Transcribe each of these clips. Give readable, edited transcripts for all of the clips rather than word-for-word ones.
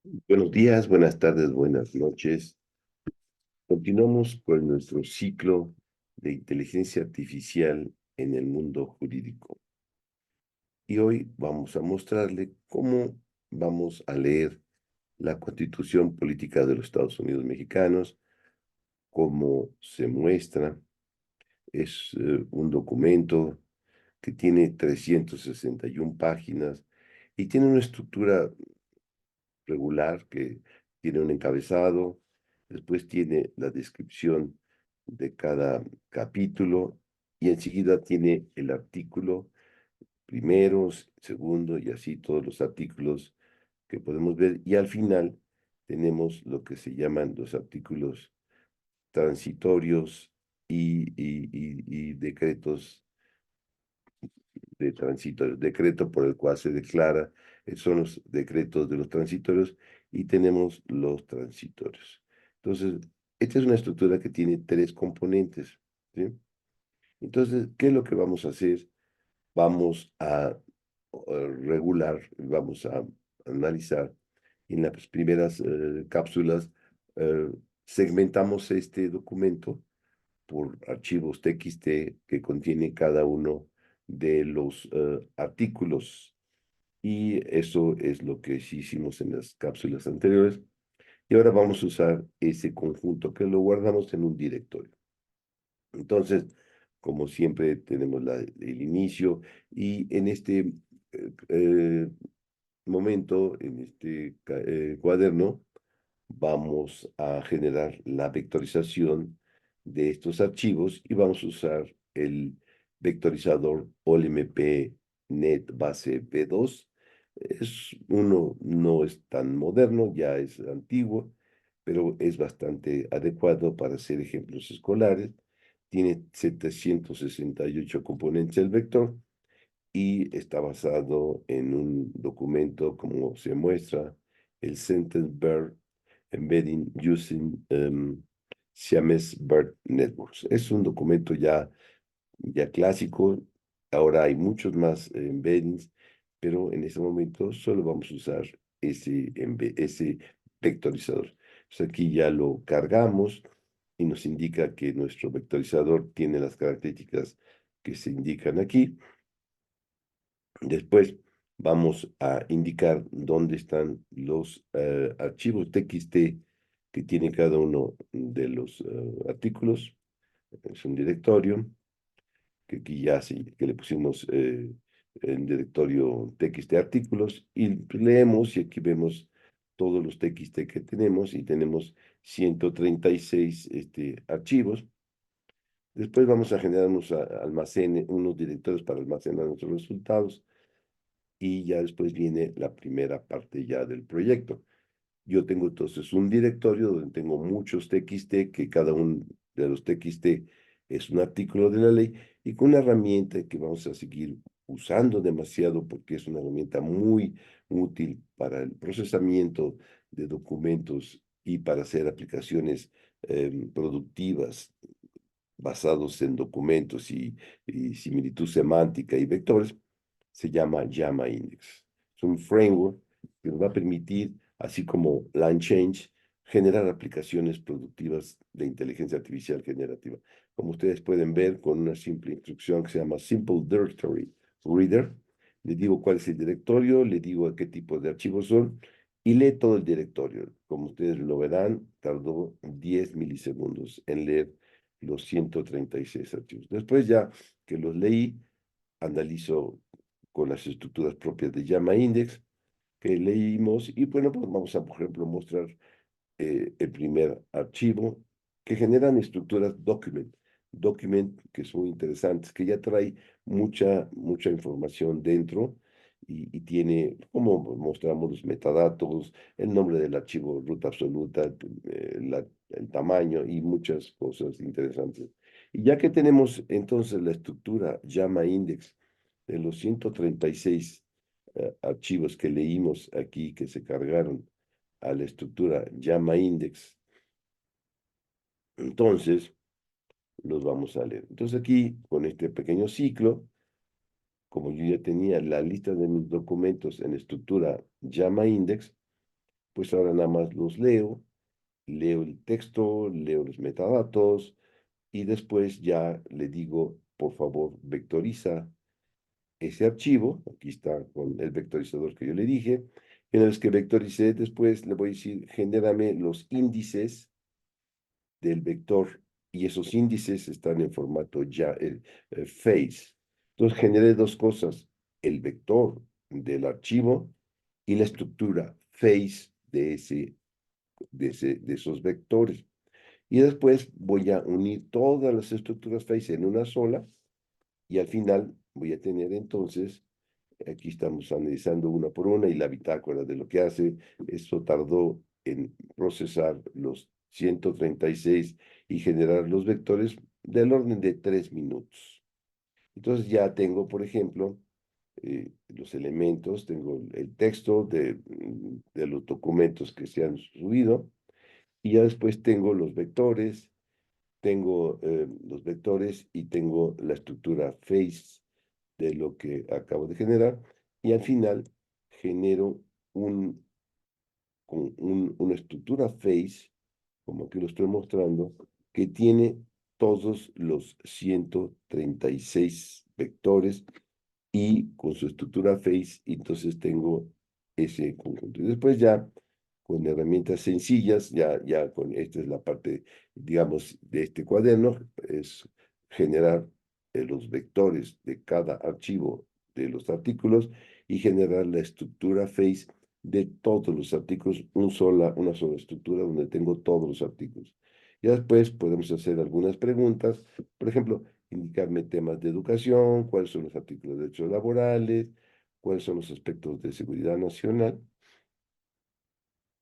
Buenos días, buenas tardes, buenas noches. Continuamos con nuestro ciclo de inteligencia artificial en el mundo jurídico. Y hoy vamos a mostrarle cómo vamos a leer la Constitución Política de los Estados Unidos Mexicanos, cómo se muestra. Es un documento que tiene 361 páginas y tiene una estructura regular que tiene un encabezado, después tiene la descripción de cada capítulo y enseguida tiene el artículo primero, segundo y así todos los artículos que podemos ver y al final tenemos lo que se llaman los artículos transitorios y decretos de transitorios, decreto por el cual se declara, son los decretos de los transitorios y tenemos los transitorios. Entonces, esta es una estructura que tiene tres componentes, ¿sí? Entonces, ¿qué es lo que vamos a hacer? Vamos a regular, vamos a analizar en las primeras cápsulas, eh, segmentamos este documento por archivos TXT que contiene cada uno de los artículos. Y eso es lo que sí hicimos en las cápsulas anteriores. Y ahora vamos a usar ese conjunto que lo guardamos en un directorio. Entonces, como siempre, tenemos el inicio y en este momento, en este cuaderno, vamos a generar la vectorización de estos archivos y vamos a usar el vectorizador OLMP Net Base V2. No es tan moderno, ya es antiguo, pero es bastante adecuado para hacer ejemplos escolares. Tiene 768 componentes el vector y está basado en un documento como se muestra el Sentence BERT Embedding Using Siamese BERT Networks. Es un documento ya clásico, ahora hay muchos más embeddings, pero en este momento solo vamos a usar ese vectorizador. Entonces aquí ya lo cargamos y nos indica que nuestro vectorizador tiene las características que se indican aquí. Después vamos a indicar dónde están los archivos TXT que tiene cada uno de los artículos. Es un directorio que aquí ya sí, que le pusimos en directorio TXT artículos y leemos y aquí vemos todos los TXT que tenemos y tenemos 136 archivos. Después vamos a generar unos directorios para almacenar nuestros resultados y ya después viene la primera parte ya del proyecto. Yo tengo entonces un directorio donde tengo muchos TXT, que cada uno de los TXT es un artículo de la ley, y con una herramienta que vamos a seguir usando demasiado porque es una herramienta muy útil para el procesamiento de documentos y para hacer aplicaciones productivas basados en documentos y similitud semántica y vectores, se llama Llama Index. Es un framework que nos va a permitir, así como LangChain, generar aplicaciones productivas de inteligencia artificial generativa. Como ustedes pueden ver, con una simple instrucción que se llama Simple Directory Reader, le digo cuál es el directorio, le digo a qué tipo de archivos son y lee todo el directorio. Como ustedes lo verán, tardó 10 milisegundos en leer los 136 archivos. Después ya que los leí, analizo con las estructuras propias de Llama Index que leímos y bueno, pues vamos a, por ejemplo, mostrar el primer archivo que generan estructuras document. Document que son muy interesantes, que ya trae mucha información dentro y tiene, como mostramos los metadatos, el nombre del archivo, ruta absoluta, el tamaño y muchas cosas interesantes. Y ya que tenemos entonces la estructura llama index de los 136 archivos que leímos aquí que se cargaron a la estructura llama index, entonces los vamos a leer. Entonces aquí, con este pequeño ciclo, como yo ya tenía la lista de mis documentos en estructura llama index, pues ahora nada más los leo, leo el texto, leo los metadatos y después ya le digo, por favor, vectoriza ese archivo. Aquí está con el vectorizador que yo le dije. Y una vez que vectoricé, después le voy a decir, genérame los índices del vector y esos índices están en formato ya, face. Entonces generé dos cosas, el vector del archivo y la estructura face de esos vectores. Y después voy a unir todas las estructuras face en una sola y al final voy a tener entonces, aquí estamos analizando una por una y la bitácora de lo que hace, eso tardó en procesar los 136 y generar los vectores del orden de 3 minutos. Entonces ya tengo, por ejemplo, los elementos, tengo el texto de los documentos que se han subido y ya después tengo los vectores, y tengo la estructura face de lo que acabo de generar y al final genero un, una estructura face, como aquí lo estoy mostrando, que tiene todos los 136 vectores y con su estructura face, entonces tengo ese conjunto. Y después ya con herramientas sencillas, ya con esta es la parte, digamos, de este cuaderno, es generar los vectores de cada archivo de los artículos y generar la estructura face de todos los artículos, una sola estructura donde tengo todos los artículos. Ya después podemos hacer algunas preguntas, por ejemplo, indicarme temas de educación, cuáles son los artículos de derechos laborales, cuáles son los aspectos de seguridad nacional.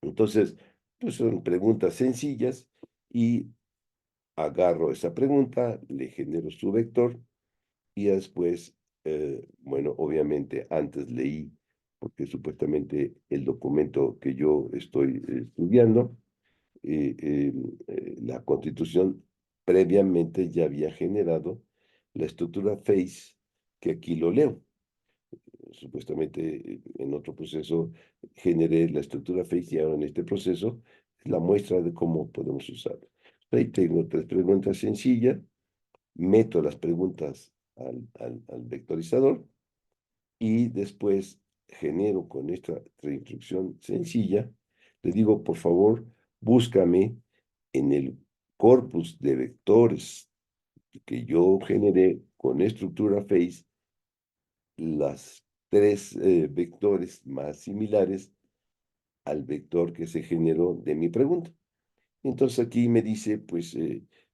Entonces, pues son preguntas sencillas y agarro esa pregunta, le genero su vector y después, bueno, obviamente antes leí, porque supuestamente el documento que yo estoy estudiando, la Constitución previamente ya había generado la estructura face, que aquí lo leo. Supuestamente en otro proceso generé la estructura face y ahora en este proceso es la muestra de cómo podemos usarlo. Ahí tengo tres preguntas sencillas, meto las preguntas al vectorizador y después genero con esta instrucción sencilla, le digo, por favor, búscame en el corpus de vectores que yo generé con estructura face las tres vectores más similares al vector que se generó de mi pregunta. Entonces aquí me dice, pues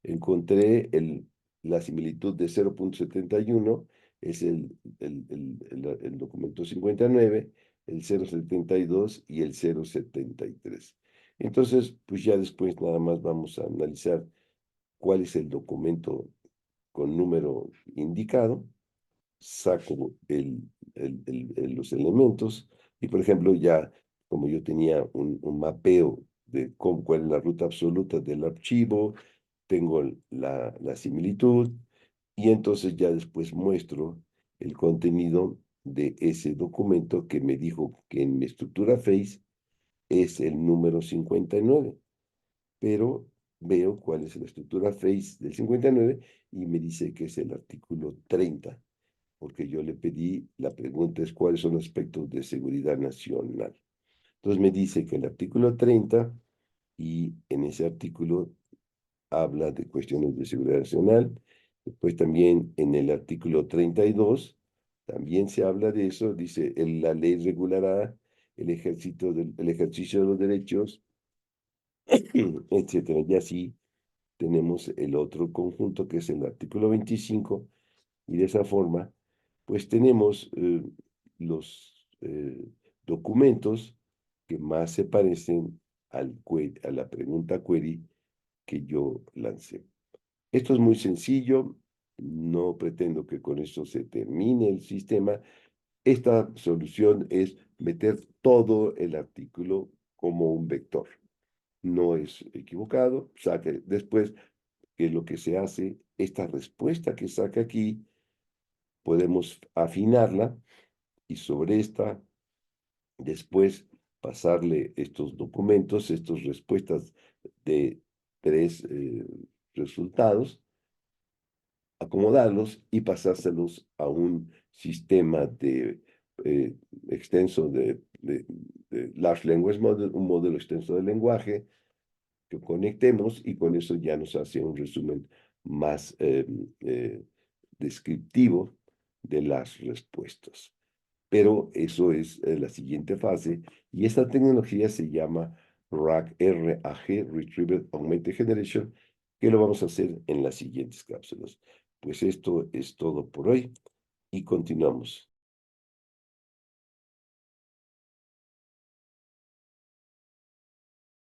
encontré la similitud de 0.71, es el documento 59, el 0.72 y el 0.73. Entonces, pues ya después nada más vamos a analizar cuál es el documento con número indicado, saco los elementos y, por ejemplo, ya como yo tenía un mapeo de cuál es la ruta absoluta del archivo, tengo la similitud y entonces ya después muestro el contenido de ese documento que me dijo que en mi estructura face es el número 59, pero veo cuál es la estructura face del 59 y me dice que es el artículo 30 porque yo le pedí, la pregunta es cuáles son los aspectos de seguridad nacional. Entonces me dice que el artículo 30 y en ese artículo habla de cuestiones de seguridad nacional. Después también en el artículo 32 también se habla de eso, dice, la ley regulará el ejercicio de los derechos, etcétera. Y así tenemos el otro conjunto que es el artículo 25 y de esa forma, pues tenemos los documentos que más se parecen a la pregunta query que yo lancé. Esto es muy sencillo, no pretendo que con esto se termine el sistema. Esta solución es meter todo el artículo como un vector. No es equivocado, saque después que lo que se hace, esta respuesta que saca aquí, podemos afinarla y sobre esta después pasarle estos documentos, estas respuestas de 3 resultados, acomodarlos y pasárselos a un sistema de eh, extenso de Large Language Model, un modelo extenso de lenguaje que conectemos y con eso ya nos hace un resumen más descriptivo de las respuestas. Pero eso es la siguiente fase y esta tecnología se llama RAG, Retrieval Augmented Generation, que lo vamos a hacer en las siguientes cápsulas. Pues esto es todo por hoy y continuamos.